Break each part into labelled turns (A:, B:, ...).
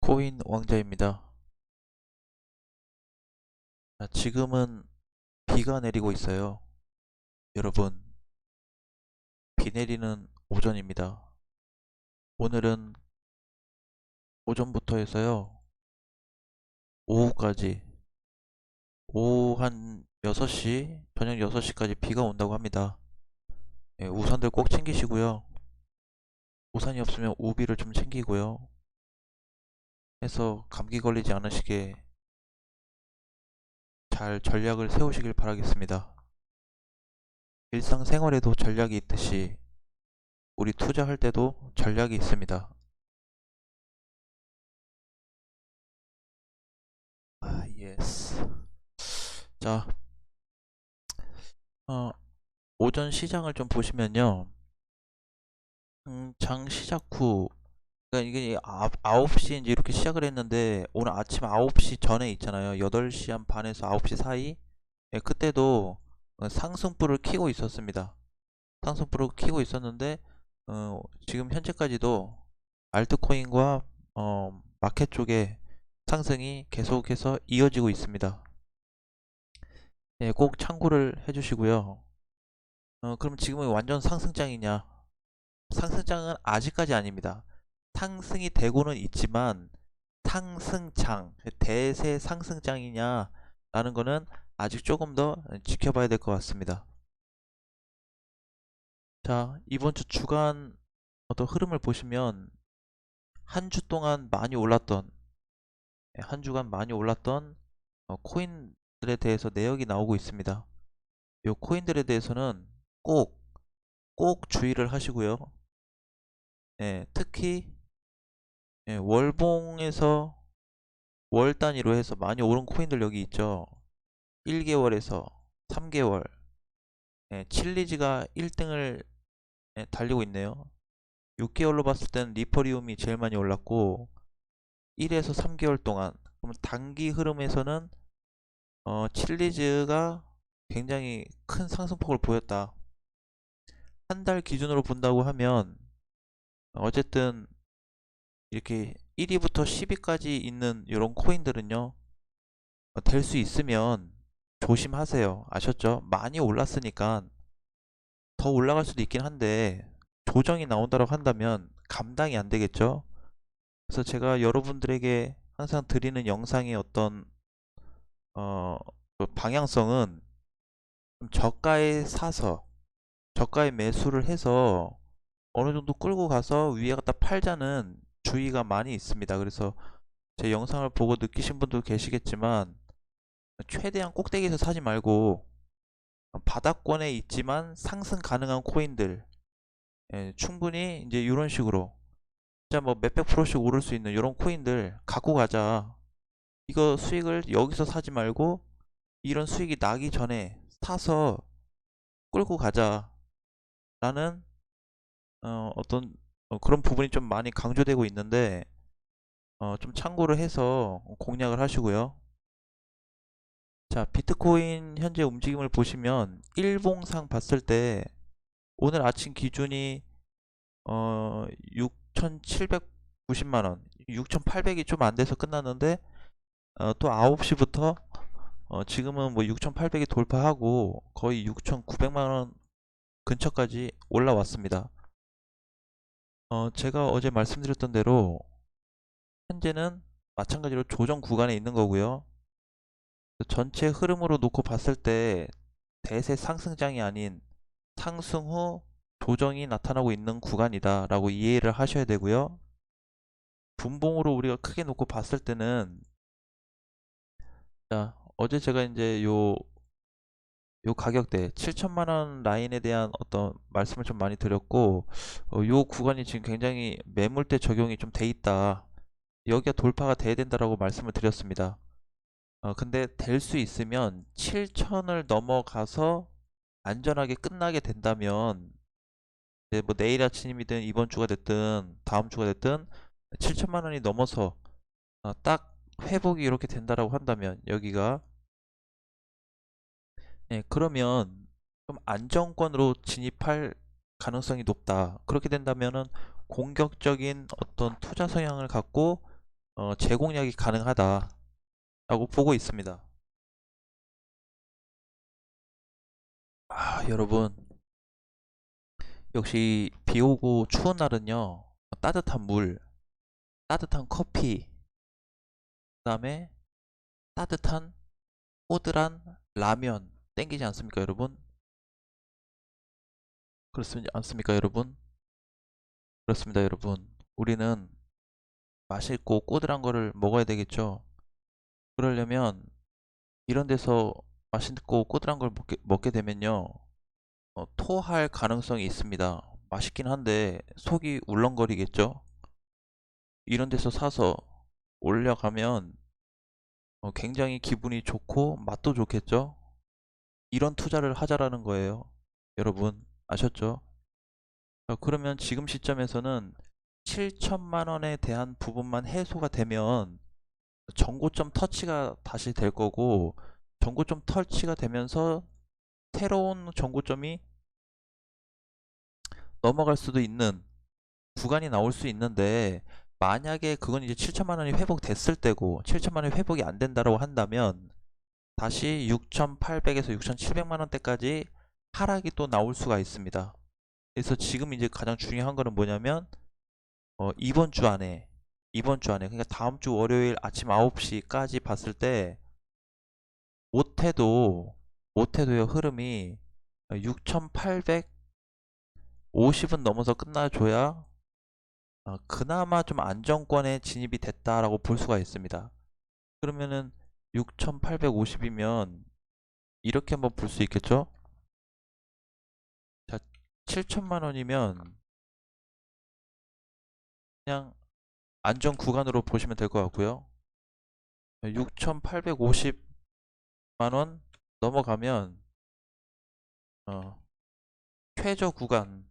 A: 코인 왕자입니다. 지금은 비가 내리고 있어요. 여러분, 비 내리는 오전입니다. 오늘은 오전부터 해서요, 오후까지, 오후 한 6시, 저녁 6시까지 비가 온다고 합니다. 우산들 꼭 챙기시고요. 우산이 없으면 우비를 좀 챙기고요. 해서 감기 걸리지 않으시게 잘 전략을 세우시길 바라겠습니다. 일상생활에도 전략이 있듯이 우리 투자할 때도 전략이 있습니다. 예스. 자, 어, 오전 시장을 좀 보시면요. 장 시작 후, 그러니까 이게 9시 이제 이렇게 시작을 했는데, 오늘 아침 9시 전에 있잖아요. 8시 한 반에서 9시 사이. 예, 그때도 상승불을 켜고 있었습니다. 상승불을 켜고 있었는데, 지금 현재까지도 알트코인과 마켓 쪽에 상승이 계속해서 이어지고 있습니다. 예, 꼭 참고를 해주시고요. 그럼 지금은 완전 상승장이냐? 상승장은 아직까지 아닙니다. 상승이 되고는 있지만 상승장, 대세 상승장이냐 라는 거는 아직 조금 더 지켜봐야 될 것 같습니다. 자, 이번 주 주간 어떤 흐름을 보시면 한 주 동안 많이 올랐던, 한 주간 많이 올랐던 코인들에 대해서 내역이 나오고 있습니다. 이 코인들에 대해서는 꼭 주의를 하시고요. 특히 월봉에서 월 단위로 해서 많이 오른 코인들 여기 있죠. 1개월에서 3개월. 칠리즈가 1등을 달리고 있네요. 6개월로 봤을 때는 리퍼리움이 제일 많이 올랐고 1에서 3개월 동안, 그럼 단기 흐름에서는 칠리즈가 굉장히 큰 상승폭을 보였다. 한 달 기준으로 본다고 하면 어쨌든 이렇게 1위부터 10위까지 있는 이런 코인들은요, 될 수 있으면 조심하세요. 아셨죠? 많이 올랐으니까 더 올라갈 수도 있긴 한데 조정이 나온다고 한다면 감당이 안 되겠죠? 그래서 제가 여러분들에게 항상 드리는 영상의 어떤 어, 그 방향성은 좀 저가에 사서 저가에 매수를 해서 어느 정도 끌고 가서 위에 갖다 팔자는 주의가 많이 있습니다. 그래서 제 영상을 보고 느끼신 분도 계시겠지만 최대한 꼭대기에서 사지 말고 바닥권에 있지만 상승 가능한 코인들, 충분히 이제 이런 식으로 진짜 뭐 몇백 프로씩 오를 수 있는 이런 코인들 갖고 가자. 이거 수익을 여기서 사지 말고 이런 수익이 나기 전에 사서 끌고 가자 라는 어떤 그런 부분이 좀 많이 강조되고 있는데 좀 참고를 해서 공략을 하시고요. 자, 비트코인 현재 움직임을 보시면 일봉상 봤을 때 오늘 아침 기준이 6,790만원, 6,800이 좀 안 돼서 끝났는데 또 9시부터 지금은 뭐 6,800이 돌파하고 거의 6,900만원 근처까지 올라왔습니다. 제가 어제 말씀드렸던 대로 현재는 마찬가지로 조정 구간에 있는 거고요. 전체 흐름으로 놓고 봤을 때 대세 상승장이 아닌 상승 후 조정이 나타나고 있는 구간이다 라고 이해를 하셔야 되고요. 분봉으로 우리가 크게 놓고 봤을 때는, 자, 어제 제가 이제 요 가격대 7천만원 라인에 대한 어떤 말씀을 좀 많이 드렸고, 요 구간이 지금 굉장히 매물대 적용이 좀 돼 있다, 여기가 돌파가 돼야 된다라고 말씀을 드렸습니다. 근데 될 수 있으면 7천을 넘어가서 안전하게 끝나게 된다면, 이제 뭐 내일 아침이든 이번 주가 됐든 다음 주가 됐든 7천만 원이 넘어서 딱 회복이 이렇게 된다라고 한다면, 여기가 그러면 좀 안정권으로 진입할 가능성이 높다. 그렇게 된다면은 공격적인 어떤 투자 성향을 갖고 재공략이 가능하다라고 보고 있습니다. 여러분, 역시 비 오고 추운 날은요, 따뜻한 물, 따뜻한 커피, 그다음에 따뜻한 꼬들한 라면 땡기지 않습니까, 여러분? 그렇지 않습니까, 여러분? 그렇습니다, 여러분. 우리는 맛있고 꼬들한 거를 먹어야 되겠죠. 그러려면 이런 데서 맛있고 꼬들한 걸 먹게 되면요, 토할 가능성이 있습니다. 맛있긴 한데 속이 울렁거리겠죠. 이런 데서 사서 올려가면 굉장히 기분이 좋고 맛도 좋겠죠. 이런 투자를 하자라는 거예요. 여러분 아셨죠? 그러면 지금 시점에서는 7천만 원에 대한 부분만 해소가 되면 정고점 터치가 다시 될 거고, 정고점 터치가 되면서 새로운 정고점이 넘어갈 수도 있는 구간이 나올 수 있는데, 만약에 그건 이제 7천만 원이 회복됐을 때고 7천만 원이 회복이 안 된다고 한다면 다시 6,800에서 6,700만 원대까지 하락이 또 나올 수가 있습니다. 그래서 지금 이제 가장 중요한 거는 뭐냐면 이번 주 안에, 그러니까 다음 주 월요일 아침 9시까지 봤을 때 못해도요, 흐름이 6,850은 넘어서 끝나줘야 그나마 좀 안정권에 진입이 됐다라고 볼 수가 있습니다. 그러면은 6,850이면 이렇게 한번 볼 수 있겠죠? 자, 7천만 원이면 그냥 안전 구간으로 보시면 될 것 같고요. 6,850만 원 넘어가면 어, 최저 구간,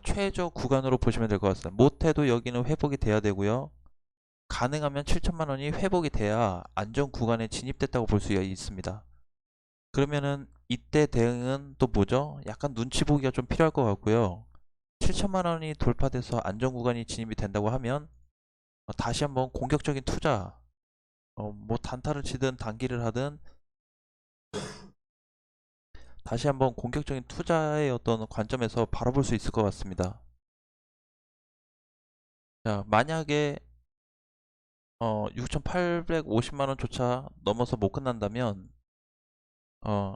A: 최저 구간으로 보시면 될 것 같습니다. 못해도 여기는 회복이 돼야 되고요. 가능하면 7천만 원이 회복이 돼야 안전 구간에 진입됐다고 볼 수 있습니다. 그러면은 이때 대응은 또 뭐죠? 약간 눈치 보기가 좀 필요할 것 같고요. 7천만 원이 돌파돼서 안전 구간이 진입이 된다고 하면 다시 한번 공격적인 투자, 뭐 단타를 치든 단기를 하든 다시 한번 공격적인 투자의 어떤 관점에서 바라볼 수 있을 것 같습니다. 자, 만약에 6,850만 원조차 넘어서 못 끝난다면 어,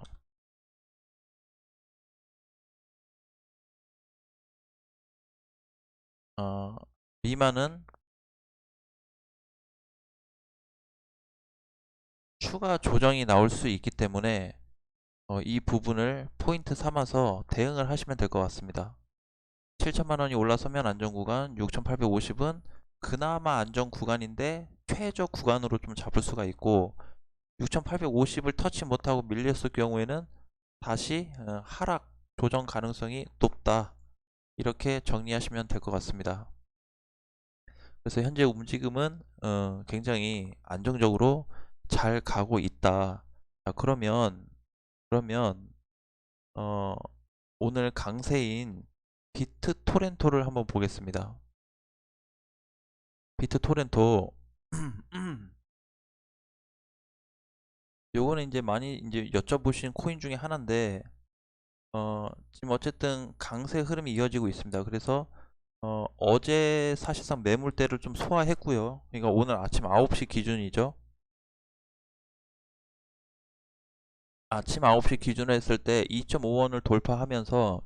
A: 어, 미만은 추가 조정이 나올 수 있기 때문에 이 부분을 포인트 삼아서 대응을 하시면 될 것 같습니다. 7천만 원이 올라서면 안전구간, 6,850은 그나마 안전 구간인데 최저 구간으로 좀 잡을 수가 있고, 6,850을 터치 못하고 밀렸을 경우에는 다시 하락 조정 가능성이 높다. 이렇게 정리하시면 될 것 같습니다. 그래서 현재 움직임은 굉장히 안정적으로 잘 가고 있다. 자, 그러면 어, 오늘 강세인 비트토렌토를 한번 보겠습니다. 비트토렌토 요거는 이제 많이 이제 여쭤보신 코인 중에 하나인데 지금 어쨌든 강세 흐름이 이어지고 있습니다. 그래서 어제 사실상 매물대를 좀 소화했고요. 그러니까 오늘 아침 9시 기준이죠. 아침 9시 기준으로 했을 때 2.5원을 돌파하면서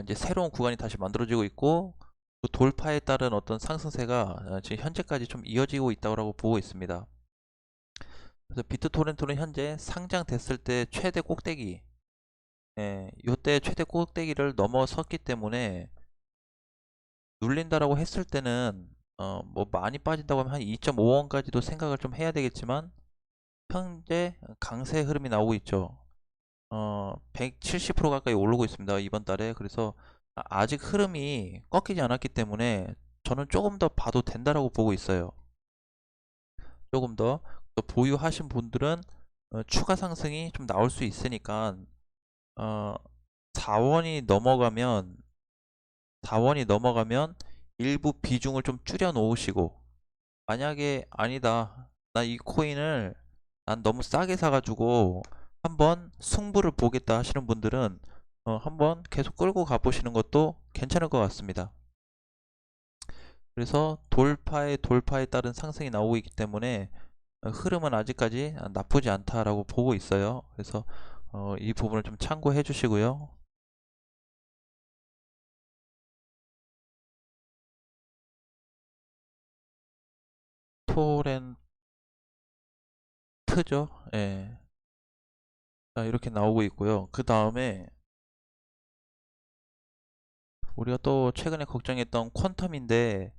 A: 이제 새로운 구간이 다시 만들어지고 있고, 그 돌파에 따른 어떤 상승세가 지금 현재까지 좀 이어지고 있다고 보고 있습니다. 그래서 비트토렌토는 현재 상장됐을 때 최대 꼭대기, 이때 최대 꼭대기를 넘어섰기 때문에 눌린다라고 했을 때는 뭐 많이 빠진다고 하면 한 2.5원까지도 생각을 좀 해야 되겠지만, 현재 강세 흐름이 나오고 있죠. 170% 가까이 오르고 있습니다, 이번 달에. 그래서 아직 흐름이 꺾이지 않았기 때문에 저는 조금 더 봐도 된다라고 보고 있어요. 조금 더. 또 보유하신 분들은 추가 상승이 좀 나올 수 있으니까 4원이 넘어가면 4원이 넘어가면 일부 비중을 좀 줄여 놓으시고, 만약에 아니다, 나 이 코인을 난 너무 싸게 사가지고 한번 승부를 보겠다 하시는 분들은 한번 계속 끌고 가보시는 것도 괜찮을 것 같습니다. 그래서 돌파에 따른 상승이 나오고 있기 때문에 흐름은 아직까지 나쁘지 않다라고 보고 있어요. 그래서 이 부분을 좀 참고해 주시고요. 토렌트죠. 예. 자, 이렇게 나오고 있고요. 그 다음에 우리가 또 최근에 걱정했던 퀀텀인데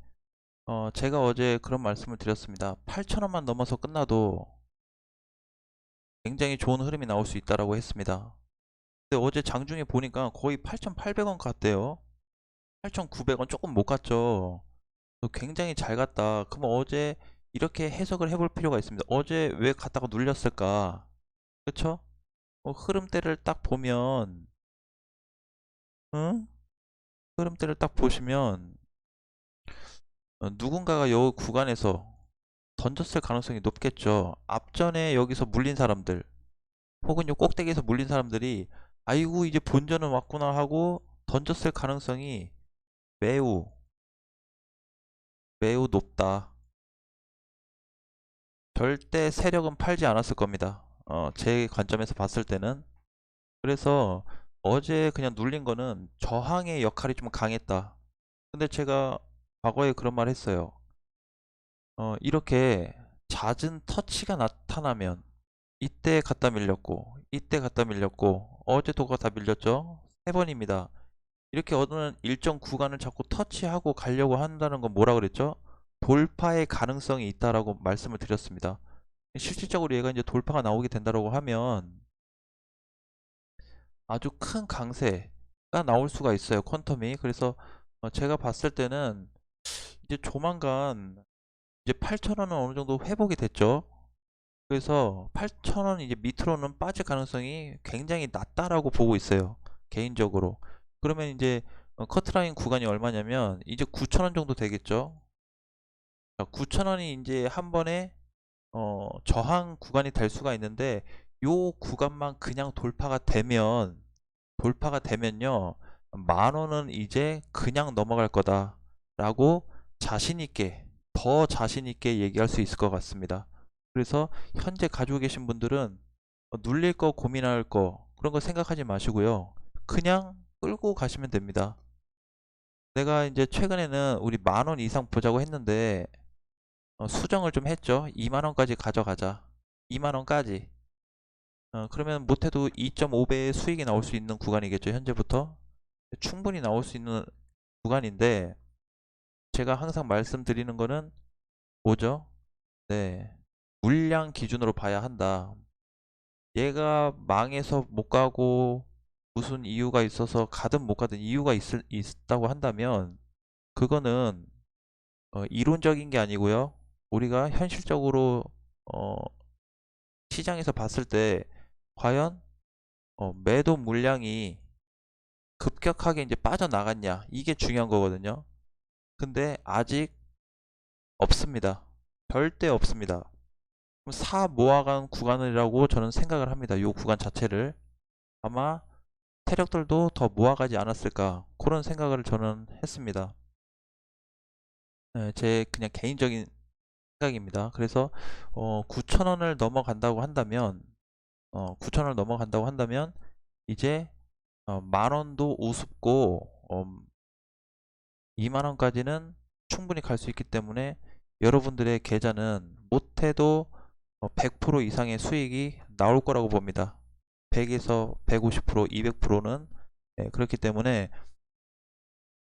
A: 제가 어제 그런 말씀을 드렸습니다. 8,000원만 넘어서 끝나도 굉장히 좋은 흐름이 나올 수 있다라고 했습니다. 근데 어제 장중에 보니까 거의 8,800원 갔대요. 8,900원 조금 못 갔죠. 굉장히 잘 갔다. 그럼 어제 이렇게 해석을 해볼 필요가 있습니다. 어제 왜 갔다가 눌렸을까? 그쵸? 흐름대를 딱 보면, 응? 흐름대를 딱 보시면, 누군가가 요 구간에서 던졌을 가능성이 높겠죠. 앞전에 여기서 물린 사람들, 혹은 요 꼭대기에서 물린 사람들이, 아이고, 이제 본전은 왔구나 하고 던졌을 가능성이 매우, 매우 높다. 절대 세력은 팔지 않았을 겁니다. 제 관점에서 봤을 때는. 그래서 어제 그냥 눌린 거는 저항의 역할이 좀 강했다. 근데 제가 과거에 그런 말 했어요. 이렇게 잦은 터치가 나타나면 이때 갖다 밀렸고, 이때 갖다 밀렸고, 어제도 다 밀렸죠? 세 번입니다. 이렇게 어느 일정 구간을 자꾸 터치하고 가려고 한다는 건 뭐라 그랬죠? 돌파의 가능성이 있다라고 말씀을 드렸습니다. 실질적으로 얘가 이제 돌파가 나오게 된다라고 하면 아주 큰 강세가 나올 수가 있어요. 퀀텀이. 그래서 제가 봤을 때는 이제 조만간 이제 8,000원은 어느 정도 회복이 됐죠. 그래서 8,000원 이제 밑으로는 빠질 가능성이 굉장히 낮다라고 보고 있어요. 개인적으로. 그러면 이제 커트라인 구간이 얼마냐면 이제 9,000원 정도 되겠죠. 9,000원이 이제 한 번에 저항 구간이 될 수가 있는데 요 구간만 그냥 돌파가 되면요, 10,000원은 이제 그냥 넘어갈 거다라고 자신 있게, 더 자신 있게 얘기할 수 있을 것 같습니다. 그래서 현재 가지고 계신 분들은 눌릴 거 고민할 거 그런 거 생각하지 마시고요. 그냥 끌고 가시면 됩니다. 내가 이제 최근에는 우리 10,000원 이상 보자고 했는데 수정을 좀 했죠. 20,000원까지 가져가자. 20,000원까지. 그러면 못해도 2.5배의 수익이 나올 수 있는 구간이겠죠. 현재부터. 충분히 나올 수 있는 구간인데 제가 항상 말씀드리는 거는 뭐죠? 네. 물량 기준으로 봐야 한다. 얘가 망해서 못 가고 무슨 이유가 있어서 가든 못 가든 이유가 있다고 한다면 그거는 이론적인 게 아니고요. 우리가 현실적으로 어, 시장에서 봤을 때 과연 매도 물량이 급격하게 이제 빠져나갔냐 이게 중요한 거거든요. 근데 아직 없습니다. 절대 없습니다. 사 모아간 구간이라고 저는 생각을 합니다. 이 구간 자체를 아마 세력들도 더 모아가지 않았을까 그런 생각을 저는 했습니다. 제 그냥 개인적인 생각입니다. 그래서 9,000원을 넘어간다고 한다면 9,000원을 넘어간다고 한다면 이제 10,000원도 우습고 20,000원까지는 충분히 갈 수 있기 때문에 여러분들의 계좌는 못해도 100% 이상의 수익이 나올 거라고 봅니다. 100에서 150%, 200%는 그렇기 때문에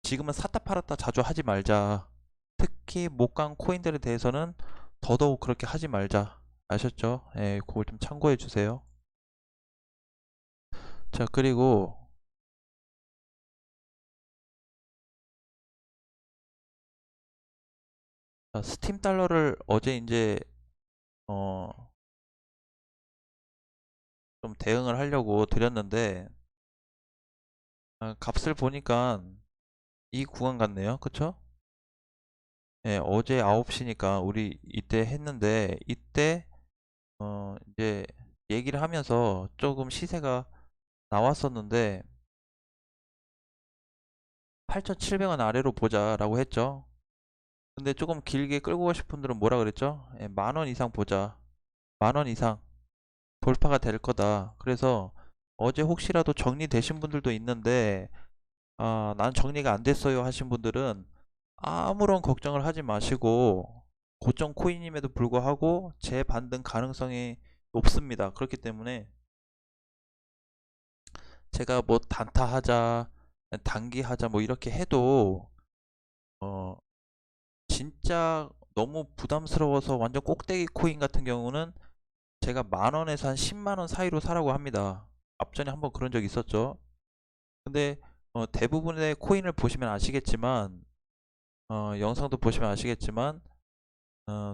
A: 지금은 샀다 팔았다 자주 하지 말자. 특히 못 간 코인들에 대해서는 더더욱 그렇게 하지 말자. 아셨죠? 그걸 좀 참고해 주세요. 자, 그리고 스팀 달러를 어제 이제 어, 좀 대응을 하려고 드렸는데 값을 보니까 이 구간 같네요. 그쵸? 예, 어제 9시니까 우리 이때 했는데 이때 이제 얘기를 하면서 조금 시세가 나왔었는데 8,700원 아래로 보자라고 했죠. 근데 조금 길게 끌고 가실 분들은 뭐라 그랬죠? 예, 만원 이상 보자. 만 원 이상 돌파가 될 거다. 그래서 어제 혹시라도 정리되신 분들도 있는데 난 정리가 안 됐어요 하신 분들은 아무런 걱정을 하지 마시고 고점 코인임에도 불구하고 재반등 가능성이 높습니다. 그렇기 때문에 제가 뭐 단타하자, 단기하자 뭐 이렇게 해도 어 진짜 너무 부담스러워서 완전 꼭대기 코인 같은 경우는 제가 만 원에서 한 10만 원 사이로 사라고 합니다. 앞전에 한번 그런 적 있었죠. 근데 대부분의 코인을 보시면 아시겠지만 영상도 보시면 아시겠지만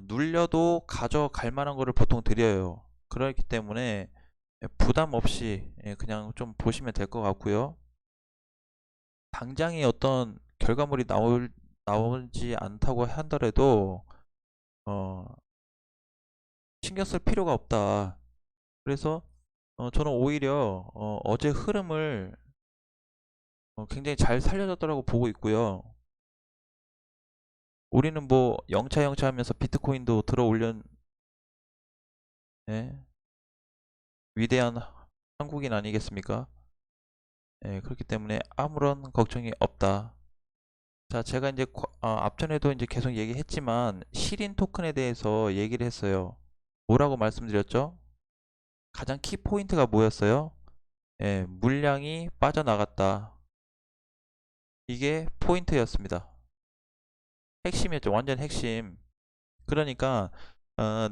A: 눌려도 가져갈 만한 거를 보통 드려요. 그렇기 때문에 부담 없이 그냥 좀 보시면 될 것 같고요. 당장에 어떤 결과물이 나오지 않다고 하더라도 어, 신경 쓸 필요가 없다. 그래서 저는 오히려 어제 흐름을 굉장히 잘 살려줬다고 보고 있고요. 우리는 뭐 영차 하면서 비트코인도 들어 올린 예, 위대한 한국인 아니겠습니까? 예, 그렇기 때문에 아무런 걱정이 없다. 자, 제가 이제 앞전에도 이제 계속 얘기했지만 시린 토큰에 대해서 얘기를 했어요. 뭐라고 말씀드렸죠? 가장 키 포인트가 뭐였어요? 예, 물량이 빠져나갔다. 이게 포인트였습니다. 핵심이었죠. 완전 핵심. 그러니까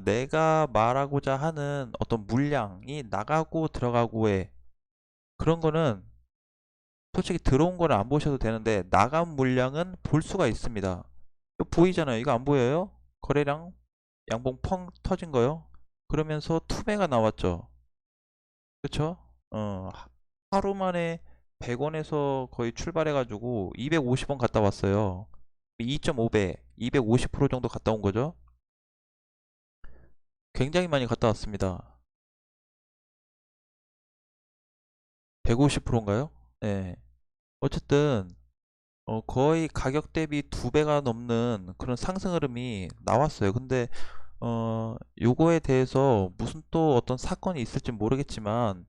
A: 내가 말하고자 하는 어떤 물량이 나가고 들어가고의 그런 거는 솔직히 들어온 거는 안 보셔도 되는데 나간 물량은 볼 수가 있습니다. 이거 보이잖아요. 이거 안 보여요? 거래량 양봉 펑 터진 거요. 그러면서 투매가 나왔죠. 그쵸? 하루 만에 100원에서 거의 출발해가지고 250원 갔다 왔어요. 2.5배, 250% 정도 갔다 온 거죠. 굉장히 많이 갔다 왔습니다. 150%인가요? 네. 어쨌든 거의 가격 대비 2배가 넘는 그런 상승 흐름이 나왔어요. 근데 요거에 대해서 무슨 또 어떤 사건이 있을지 모르겠지만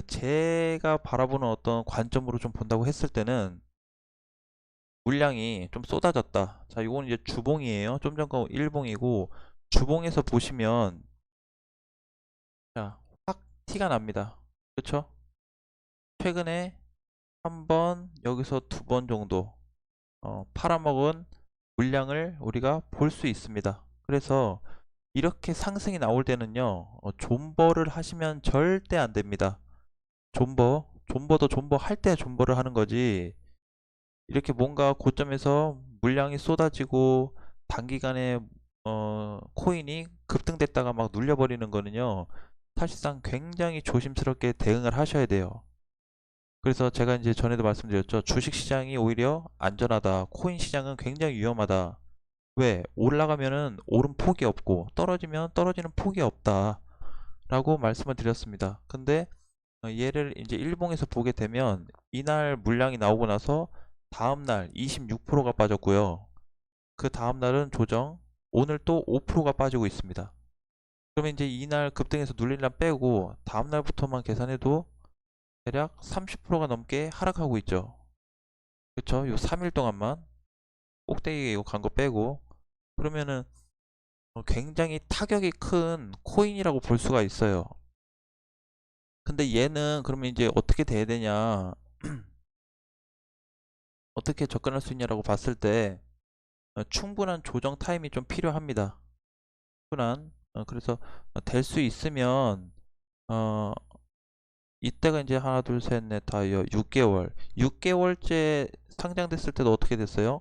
A: 제가 바라보는 어떤 관점으로 좀 본다고 했을 때는 물량이 좀 쏟아졌다. 자, 요건 이제 주봉이에요. 좀 전 거 일봉이고 주봉에서 보시면 자, 확 티가 납니다. 그쵸? 최근에 한 번, 여기서 2번 정도 팔아먹은 물량을 우리가 볼 수 있습니다. 그래서 이렇게 상승이 나올 때는요, 존버를 하시면 절대 안 됩니다. 존버도 존버 할 때 존버를 하는 거지. 이렇게 뭔가 고점에서 물량이 쏟아지고 단기간에 코인이 급등됐다가 막 눌려버리는 거는요, 사실상 굉장히 조심스럽게 대응을 하셔야 돼요. 그래서 제가 이제 전에도 말씀드렸죠. 주식 시장이 오히려 안전하다. 코인 시장은 굉장히 위험하다. 왜? 올라가면은 오른 폭이 없고 떨어지면 떨어지는 폭이 없다. 라고 말씀을 드렸습니다. 근데 얘를 이제 일봉에서 보게 되면 이날 물량이 나오고 나서 다음날 26%가 빠졌고요. 그 다음날은 조정, 오늘 또 5%가 빠지고 있습니다. 그러면 이제 이날 급등해서 눌린날 빼고 다음날부터만 계산해도 대략 30%가 넘게 하락하고 있죠. 그쵸? 요 3일 동안만 꼭대기에 이거 간 거 빼고 그러면은 굉장히 타격이 큰 코인이라고 볼 수가 있어요. 근데 얘는 그러면 이제 어떻게 돼야 되냐, 어떻게 접근할 수 있냐라고 봤을 때 충분한 조정 타임이 좀 필요합니다. 충분한 그래서 될 수 있으면 어, 이때가 이제 하나 둘 셋 넷 다 6개월째 상장됐을 때도 어떻게 됐어요?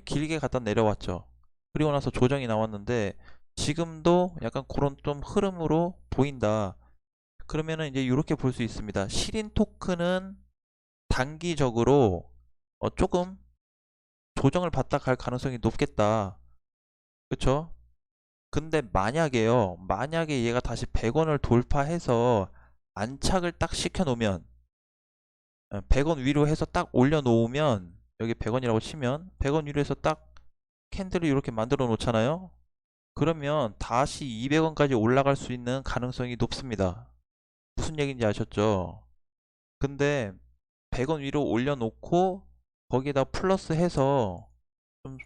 A: 길게 갖다 내려왔죠. 그리고 나서 조정이 나왔는데 지금도 약간 그런 좀 흐름으로 보인다. 그러면은 이제 이렇게 볼 수 있습니다. 시린 토큰은 단기적으로 조금 조정을 받다 갈 가능성이 높겠다. 그쵸? 근데 만약에 얘가 다시 100원을 돌파해서 안착을 딱 시켜 놓으면 100원 위로 해서 딱 올려 놓으면, 여기 100원이라고 치면 100원 위로 해서 딱 캔들을 이렇게 만들어 놓잖아요. 그러면 다시 200원까지 올라갈 수 있는 가능성이 높습니다. 무슨 얘기인지 아셨죠? 근데 100원 위로 올려놓고 거기에다 플러스 해서 좀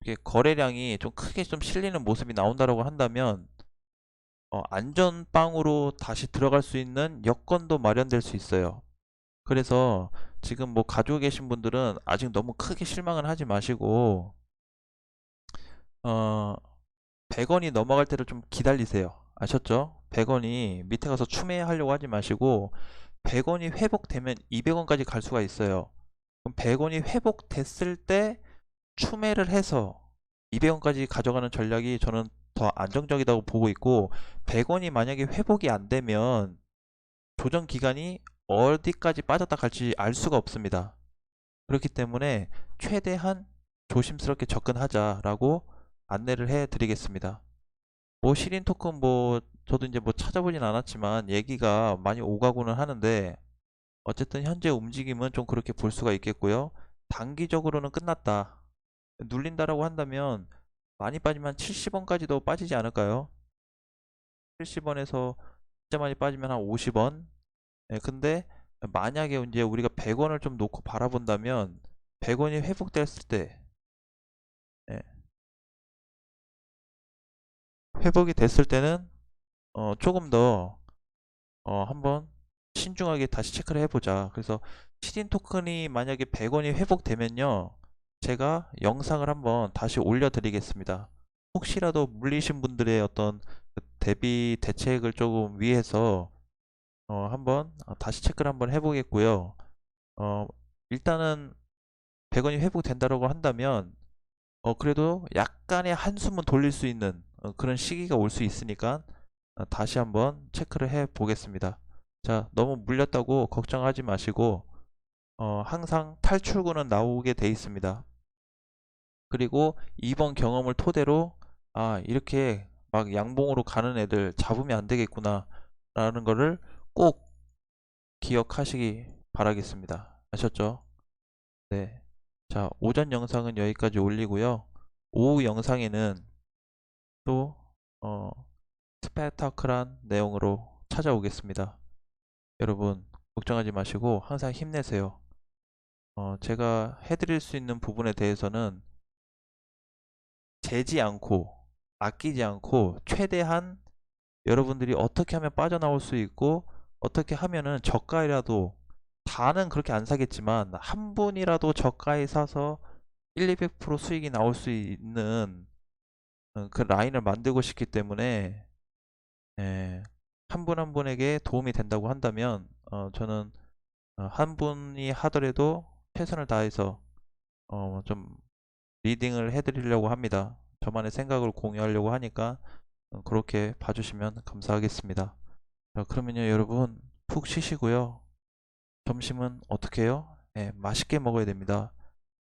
A: 이게 거래량이 좀 크게 좀 실리는 모습이 나온다라고 한다면 안전빵으로 다시 들어갈 수 있는 여건도 마련될 수 있어요. 그래서 지금 뭐 가지고 계신 분들은 아직 너무 크게 실망은 하지 마시고 어 100원이 넘어갈 때를 좀 기다리세요. 아셨죠? 100원이 밑에 가서 추매하려고 하지 마시고 100원이 회복되면 200원까지 갈 수가 있어요. 그럼 100원이 회복됐을 때 추매를 해서 200원까지 가져가는 전략이 저는 더 안정적이라고 보고 있고, 100원이 만약에 회복이 안 되면 조정 기간이 어디까지 빠졌다 갈지 알 수가 없습니다. 그렇기 때문에 최대한 조심스럽게 접근하자라고 안내를 해 드리겠습니다. 뭐 시린 토큰 뭐 저도 이제 뭐 찾아보진 않았지만 얘기가 많이 오가고는 하는데, 어쨌든 현재 움직임은 좀 그렇게 볼 수가 있겠고요. 단기적으로는 끝났다. 눌린다라고 한다면 많이 빠지면 70원까지도 빠지지 않을까요? 70원에서 진짜 많이 빠지면 한 50원. 근데 만약에 이제 우리가 100원을 좀 놓고 바라본다면 100원이 회복됐을 때, 예, 회복이 됐을 때는 조금 더 한번 신중하게 다시 체크를 해보자. 그래서 시딘 토큰이 만약에 100원이 회복되면요, 제가 영상을 한번 다시 올려드리겠습니다. 혹시라도 물리신 분들의 어떤 그 대비 대책을 조금 위해서 한번 다시 체크를 한번 해보겠고요. 어, 일단은 100원이 회복된다고 한다면 그래도 약간의 한숨은 돌릴 수 있는 그런 시기가 올 수 있으니까 다시 한번 체크를 해 보겠습니다. 자, 너무 물렸다고 걱정하지 마시고 항상 탈출구는 나오게 돼 있습니다. 그리고 이번 경험을 토대로 이렇게 막 양봉으로 가는 애들 잡으면 안 되겠구나 라는 거를 꼭 기억하시기 바라겠습니다. 아셨죠? 네. 자, 오전 영상은 여기까지 올리고요. 오후 영상에는 또 어, 스펙타클한 내용으로 찾아오겠습니다. 여러분 걱정하지 마시고 항상 힘내세요. 제가 해드릴 수 있는 부분에 대해서는 재지 않고 아끼지 않고 최대한 여러분들이 어떻게 하면 빠져나올 수 있고 어떻게 하면은 저가이라도, 다는 그렇게 안 사겠지만 한 분이라도 저가에 사서 1, 200% 수익이 나올 수 있는 그 라인을 만들고 싶기 때문에, 예, 한 분 한 분에게 도움이 된다고 한다면 저는 한 분이 하더라도 최선을 다해서 좀 리딩을 해드리려고 합니다. 저만의 생각을 공유하려고 하니까 그렇게 봐주시면 감사하겠습니다. 자, 그러면요 여러분 푹 쉬시고요. 점심은 어떻게 해요? 예, 맛있게 먹어야 됩니다.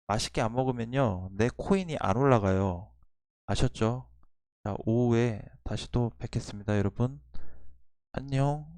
A: 맛있게 안 먹으면요 내 코인이 안 올라가요. 아셨죠? 자, 오후에 다시 또 뵙겠습니다 여러분. 안녕.